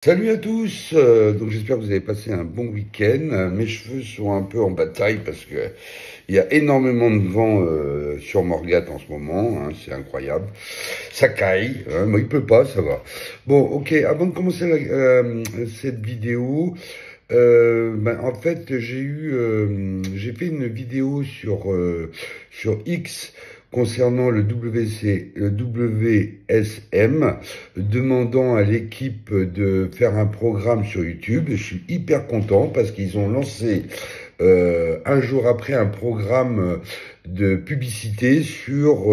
Salut à tous, donc j'espère que vous avez passé un bon week-end. Mes cheveux sont un peu en bataille parce que il y a énormément de vent sur Morgat en ce moment, hein, c'est incroyable. Ça caille, hein, mais il pleut pas, ça va. Bon, ok, avant de commencer cette vidéo, en fait j'ai fait une vidéo sur X concernant le WSM, demandant à l'équipe de faire un programme sur YouTube. Je suis hyper content parce qu'ils ont lancé un jour après un programme de publicité sur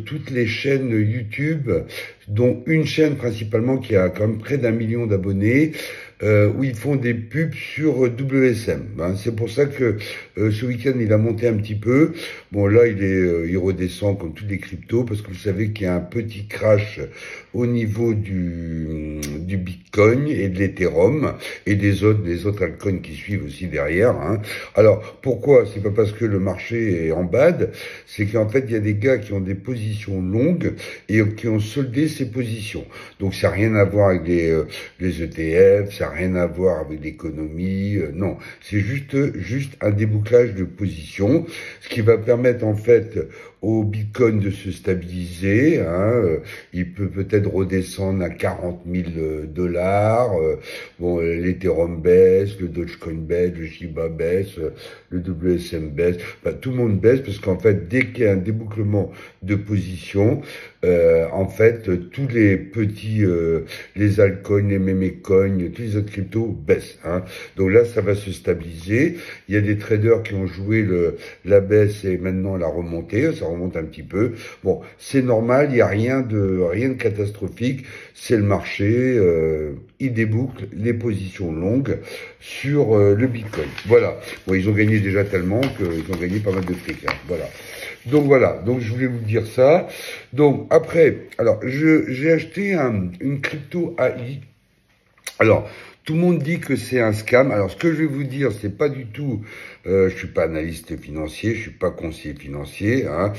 toutes les chaînes YouTube, dont une chaîne principalement qui a quand même près d'1 million d'abonnés, où ils font des pubs sur WSM. Hein. C'est pour ça que ce week-end, il a monté un petit peu. Bon, là, il redescend comme tous les cryptos, parce que vous savez qu'il y a un petit crash au niveau du Bitcoin et de l'Ethereum, et des autres altcoins qui suivent aussi derrière. Hein. Alors, pourquoi? C'est pas parce que le marché est en bad, c'est qu'en fait, il y a des gars qui ont des positions longues et qui ont soldé ces positions. Donc, ça n'a rien à voir avec les ETF, ça n'a rien à voir avec l'économie, non. C'est juste un débouclage de position, ce qui va permettre en fait au Bitcoin de se stabiliser. Hein, il peut peut-être redescendre à 40 000 dollars. Bon, l'Ethereum baisse, le Dogecoin baisse, le Shiba baisse, le WSM baisse. Enfin, tout le monde baisse parce qu'en fait, dès qu'il y a un débouclement de position, en fait, tous les petits, les altcoins, les memecoins, tous les autres cryptos baissent. Hein. Donc là, ça va se stabiliser. Il y a des traders qui ont joué la baisse et maintenant la remontée. Ça remonte un petit peu. Bon, c'est normal. Il n'y a rien de catastrophique. C'est le marché. Il déboucle les positions longues sur le Bitcoin. Voilà. Bon, ils ont gagné déjà tellement qu'ils ont gagné pas mal de fric. Hein. Voilà, donc je voulais vous dire ça. Donc après, alors j'ai acheté une crypto AI. Alors, tout le monde dit que c'est un scam. Alors, ce que je vais vous dire, c'est pas du tout. Je suis pas analyste financier, je suis pas conseiller financier. Hein,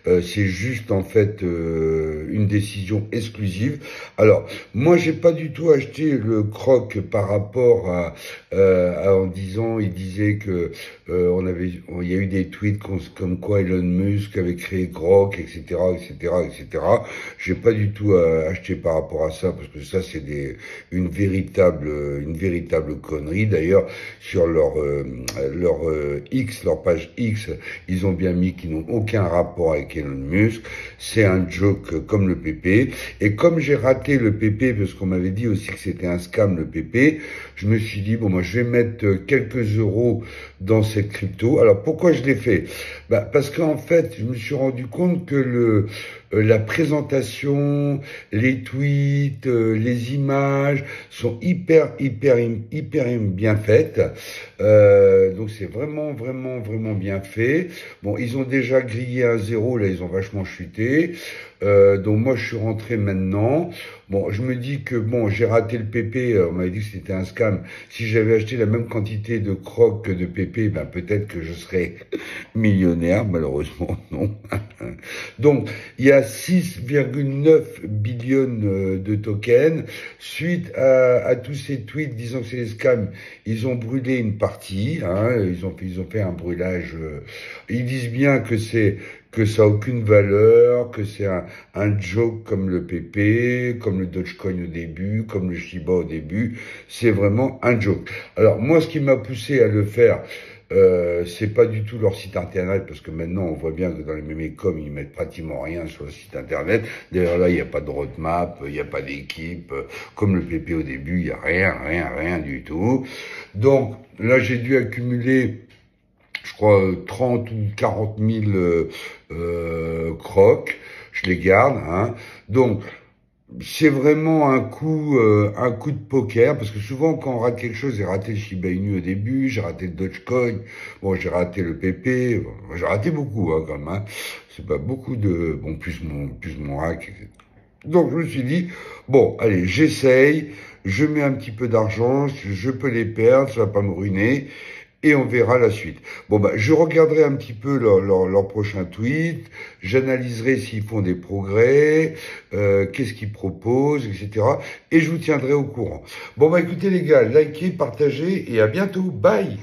c'est juste en fait une décision exclusive. Alors, moi, j'ai pas du tout acheté le croc par rapport en disant, il disait que il y a eu des tweets comme quoi Elon Musk avait créé Grok, etc., etc., etc. J'ai pas du tout acheté par rapport à ça parce que ça, c'est une véritable connerie. D'ailleurs, sur leur page X, ils ont bien mis qu'ils n'ont aucun rapport avec Elon Musk. C'est un joke comme le PP. Et comme j'ai raté le PP, parce qu'on m'avait dit aussi que c'était un scam, le PP, je me suis dit, bon, moi, je vais mettre quelques euros dans cette crypto. Alors, pourquoi je l'ai fait? Parce qu'en fait, je me suis rendu compte que la présentation, les tweets, les images sont hyper bien faites. Donc c'est vraiment bien fait. Bon, ils ont déjà grillé un zéro, là ils ont vachement chuté. Donc moi je suis rentré maintenant. Bon, je me dis que bon, j'ai raté le PP, on m'avait dit que c'était un scam. Si j'avais acheté la même quantité de crocs que de PP, peut-être que je serais millionnaire, malheureusement non. Donc, il y a 6,9 billions de tokens. Suite à tous ces tweets disant que c'est des scams, ils ont brûlé une partie. Hein, ils ont fait un brûlage. Ils disent bien que ça a aucune valeur, que c'est un joke comme le PP, comme le Dogecoin au début, comme le Shiba au début. C'est vraiment un joke. Alors moi, ce qui m'a poussé à le faire, c'est pas du tout leur site internet, parce que maintenant on voit bien que dans les mémécoms ils mettent pratiquement rien sur le site internet. D'ailleurs là il n'y a pas de roadmap, il n'y a pas d'équipe, comme le PP au début, il n'y a rien du tout. Donc là j'ai dû accumuler, je crois, 30 ou 40 000 crocs, je les garde. Hein. Donc c'est vraiment un coup de poker, parce que souvent quand on rate quelque chose, j'ai raté le Shiba Inu au début, j'ai raté le Dogecoin, bon j'ai raté le PP, bon, j'ai raté beaucoup hein, quand même. Hein. C'est pas beaucoup de bon plus mon hack. Etc. Donc je me suis dit bon allez j'essaye, je mets un petit peu d'argent, je peux les perdre, ça va pas me ruiner. et on verra la suite. Bon, bah, je regarderai un petit peu leur prochain tweet, j'analyserai s'ils font des progrès, qu'est-ce qu'ils proposent, etc. Et je vous tiendrai au courant. Bon, bah, écoutez les gars, likez, partagez, et à bientôt. Bye!